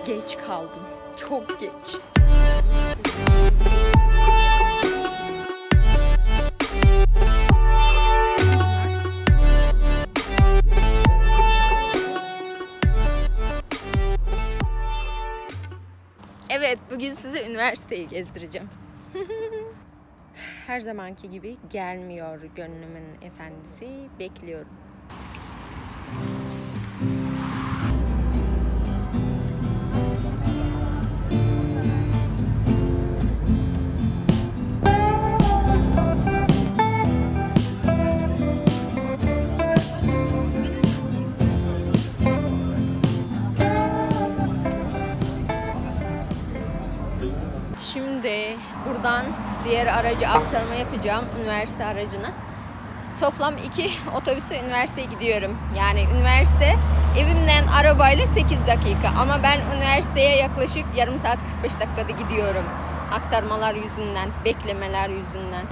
Geç kaldım. Çok geç. Evet, bugün size üniversiteyi gezdireceğim. Her zamanki gibi gelmiyor gönlümün efendisi. Bekliyorum. Şimdi buradan diğer aracı aktarma yapacağım, üniversite aracına. Toplam 2 otobüse üniversiteye gidiyorum. Yani üniversite evimden arabayla 8 dakika. Ama ben üniversiteye yaklaşık yarım saat 45 dakikada gidiyorum. Aktarmalar yüzünden, beklemeler yüzünden.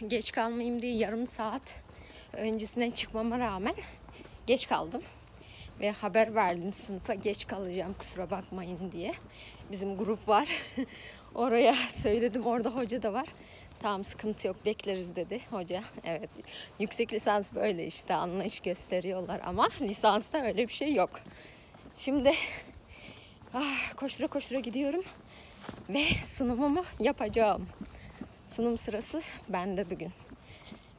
Geç kalmayayım diye yarım saat öncesinden çıkmama rağmen geç kaldım. Ve haber verdim sınıfa geç kalacağım kusura bakmayın diye. Bizim grup var. Oraya söyledim, orada hoca da var. Tamam sıkıntı yok bekleriz dedi hoca. Evet, yüksek lisans böyle işte anlayış gösteriyorlar ama lisansta öyle bir şey yok. Şimdi koştura koştura gidiyorum ve sunumumu yapacağım. Sunum sırası bende bugün.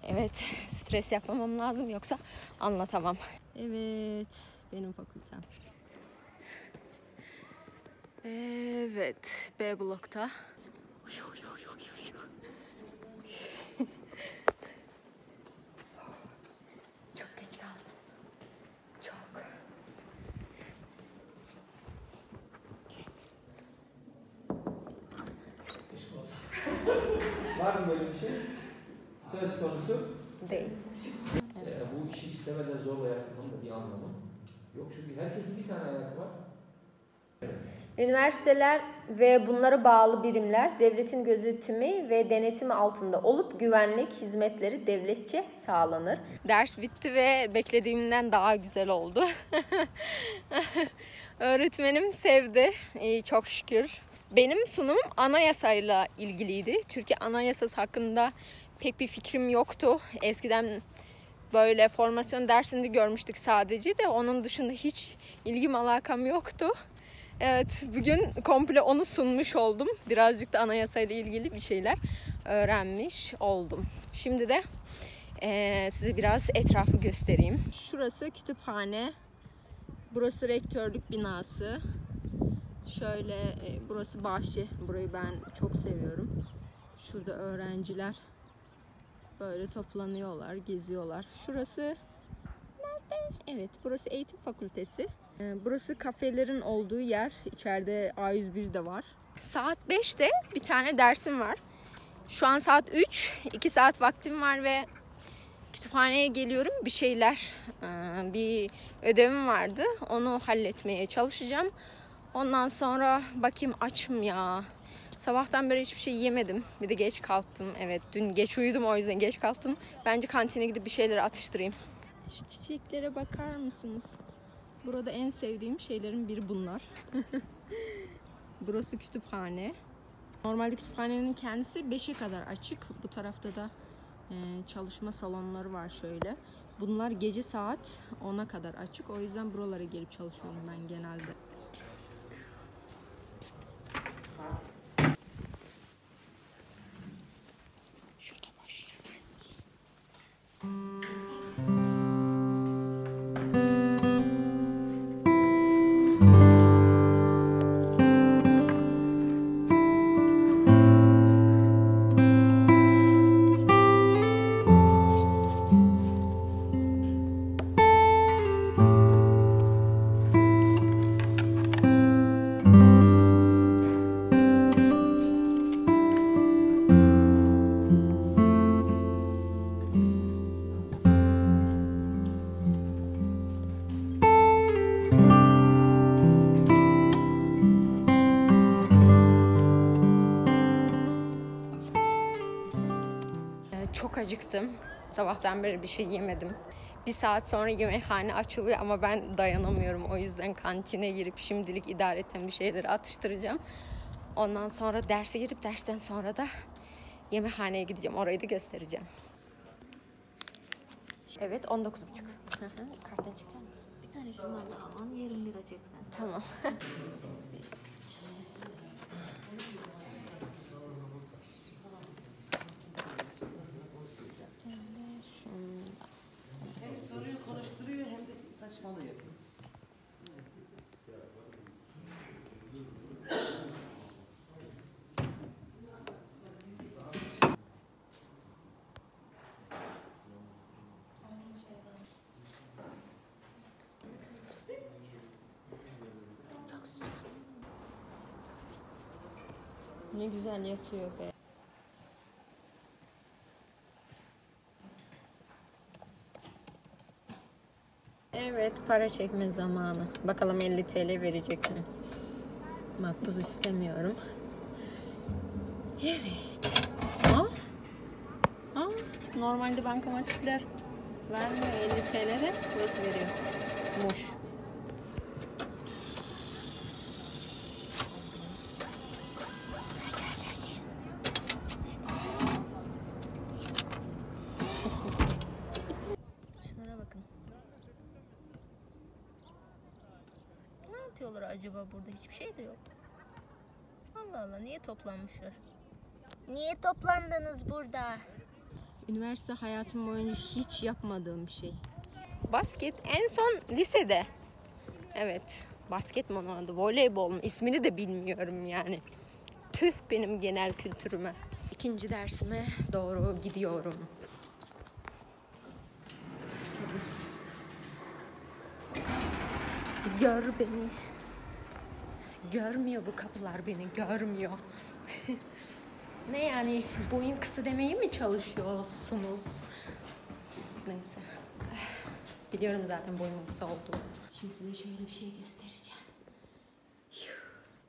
Evet, stres yapmamam lazım yoksa anlatamam. Evet, benim fakültem. Evet, B blokta. Çok geç kaldım. Çok. Var mı böyle bir şey? Söz konusu Değil. Bu işi istemeden zorla yapmanın da bir anlamı yok. Çünkü herkesin bir tane hayatı var. Üniversiteler ve bunlara bağlı birimler devletin gözetimi ve denetimi altında olup güvenlik hizmetleri devletçe sağlanır. Ders bitti ve beklediğimden daha güzel oldu. Öğretmenim sevdi, çok şükür. Benim sunumum anayasayla ilgiliydi. Türkiye Anayasası hakkında pek bir fikrim yoktu. Eskiden böyle formasyon dersinde görmüştük sadece de onun dışında hiç ilgim alakam yoktu. Evet, bugün komple onu sunmuş oldum. Birazcık da anayasayla ilgili bir şeyler öğrenmiş oldum. Şimdi de size biraz etrafı göstereyim. Şurası kütüphane. Burası rektörlük binası. Şöyle burası bahçe. Burayı ben çok seviyorum. Şurada öğrenciler böyle toplanıyorlar, geziyorlar. Şurası nerede? Evet, burası eğitim fakültesi. Burası kafelerin olduğu yer. İçeride A101 de var. Saat 5'te bir tane dersim var. Şu an saat 3. 2 saat vaktim var ve kütüphaneye geliyorum. Bir şeyler, bir ödevim vardı. Onu halletmeye çalışacağım. Ondan sonra bakayım açım ya. Sabahtan beri hiçbir şey yemedim. Bir de geç kalktım. Evet, dün geç uyudum o yüzden geç kalktım. Bence kantine gidip bir şeyler atıştırayım. Şu çiçeklere bakar mısınız? Burada en sevdiğim şeylerin biri bunlar. Burası kütüphane. Normalde kütüphanenin kendisi 5'e kadar açık. Bu tarafta da çalışma salonları var şöyle. Bunlar gece saat 10'a kadar açık. O yüzden buralara gelip çalışıyorum ben genelde. Şurada boş yer var. acıktım. Sabahtan beri bir şey yemedim. Bir saat sonra yemekhane açılıyor ama ben dayanamıyorum. O yüzden kantine girip şimdilik idareten bir şeyleri atıştıracağım. Ondan sonra derse girip dersten sonra da yemekhaneye gideceğim. Orayı da göstereceğim. Evet, 19.30. Karttan çeker misiniz? Bir tane şundan da alalım. 20 lira çeksen. Tamam. Hem soruyu konuşturuyor hem de saçmalıyor. Ne güzel yatıyor be. Evet, para çekme zamanı. Bakalım 50 TL verecek mi? Makbuz istemiyorum. Evet. Normalde bankamatikler vermiyor 50 TL'ye. Burası veriyor. Muş. Şunlara bakın. Ne yapıyorlar acaba burada? Hiçbir şey de yok. Allah Allah, niye toplanmışlar? Niye toplandınız burada? Üniversite hayatım boyunca hiç yapmadığım şey. Basket en son lisede. Evet, basket mi onun adı? Voleybol mu? İsmini de bilmiyorum yani. Tüh benim genel kültürüme. İkinci dersime doğru gidiyorum. Gör beni. Görmüyor bu kapılar beni, görmüyor. Ne yani, boyun kısa demeye mi çalışıyorsunuz? Neyse. Biliyorum zaten boyumun kısa olduğunu. Şimdi size şöyle bir şey göstereceğim.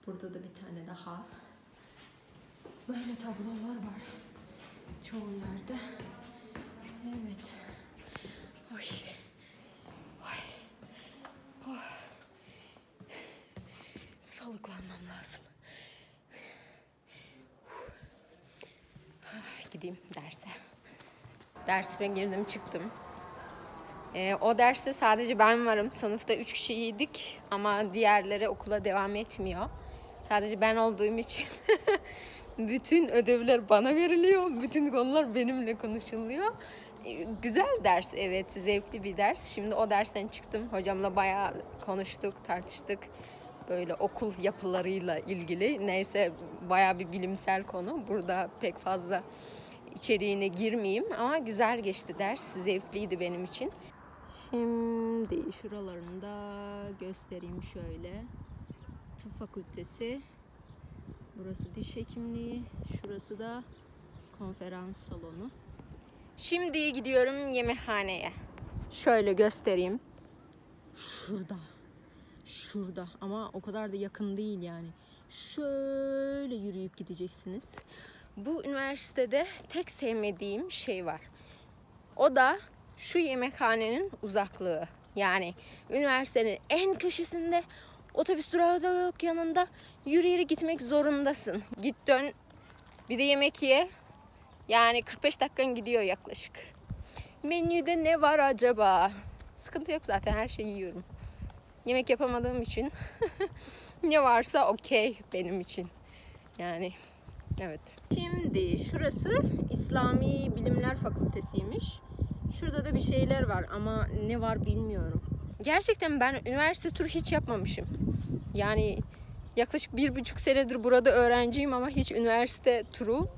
Burada da bir tane daha. Böyle tablolar var. Çoğu yerde. Evet. Oy. Salıklanmam lazım. Gideyim derse. Dersime girdim çıktım. O derste sadece ben varım. Sınıfta 3 kişiydik ama diğerleri okula devam etmiyor. Sadece ben olduğum için bütün ödevler bana veriliyor. Bütün konular benimle konuşuluyor. Güzel ders, evet, zevkli bir ders. Şimdi o dersten çıktım. Hocamla bayağı konuştuk, tartıştık. Böyle okul yapılarıyla ilgili. Neyse, bayağı bir bilimsel konu. Burada pek fazla içeriğine girmeyeyim ama güzel geçti ders. Zevkliydi benim için. Şimdi şuralarını da göstereyim şöyle. Tıp fakültesi. Burası diş hekimliği. Şurası da konferans salonu. Şimdi gidiyorum yemekhaneye. Şöyle göstereyim. Şurada ama o kadar da yakın değil yani. Şöyle yürüyüp gideceksiniz. Bu üniversitede tek sevmediğim şey var. O da şu yemekhanenin uzaklığı. Yani üniversitenin en köşesinde, otobüs durağı da yok yanında. Yürüyerek gitmek zorundasın. Git dön, bir de yemek ye. Yani 45 dakikan gidiyor yaklaşık. Menüde ne var acaba? Sıkıntı yok, zaten her şeyi yiyorum. Yemek yapamadığım için ne varsa okey benim için. Yani evet. Şimdi şurası İslami Bilimler Fakültesiymiş. Şurada da bir şeyler var ama ne var bilmiyorum. Gerçekten ben üniversite turu hiç yapmamışım. Yani yaklaşık 1,5 senedir burada öğrenciyim ama hiç üniversite turu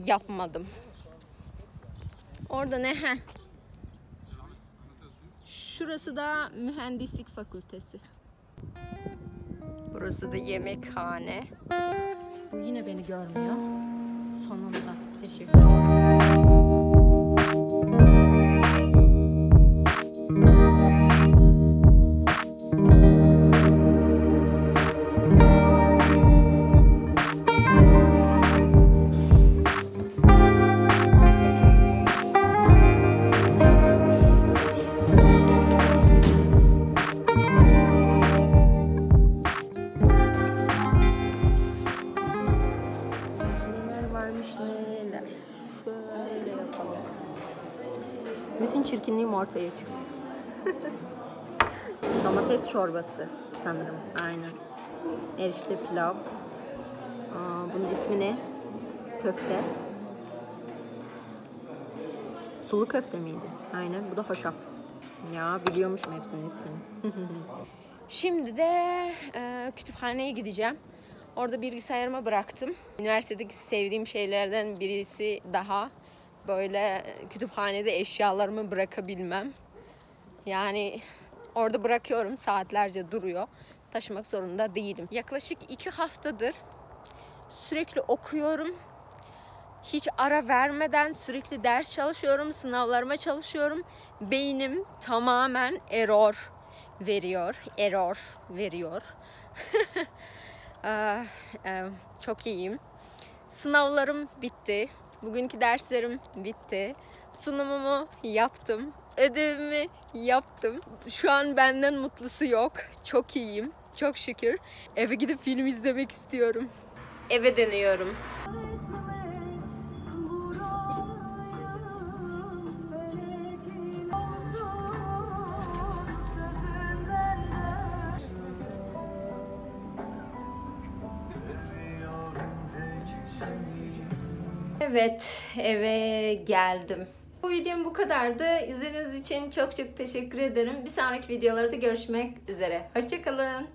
yapmadım. Orada ne? Şurası da Mühendislik Fakültesi. Burası da yemekhane. Bu yine beni görmüyor. Sonunda. Teşekkür ederim. çirkinliğim ortaya çıktı. Domates çorbası sanırım. Aynen. Erişte pilav. Bunun ismi ne? Köfte. Sulu köfte miydi? Aynen. Bu da hoşaf. Ya biliyormuşum hepsinin ismini. Şimdi de kütüphaneye gideceğim. Orada bilgisayarımı bıraktım. Üniversitedeki sevdiğim şeylerden birisi daha böyle kütüphanede eşyalarımı bırakabilmem. Yani orada bırakıyorum, saatlerce duruyor. Taşımak zorunda değilim. Yaklaşık 2 haftadır sürekli okuyorum. Hiç ara vermeden sürekli ders çalışıyorum, sınavlarıma çalışıyorum. Beynim tamamen error veriyor. Çok iyiyim. Sınavlarım bitti. Bugünkü derslerim bitti. Sunumumu yaptım. Ödevimi yaptım. Şu an benden mutlusu yok. Çok iyiyim. Çok şükür. Eve gidip film izlemek istiyorum. Eve dönüyorum. Evet, eve geldim. Bu videom bu kadardı. İzlediğiniz için çok çok teşekkür ederim. Bir sonraki videolarda görüşmek üzere. Hoşça kalın.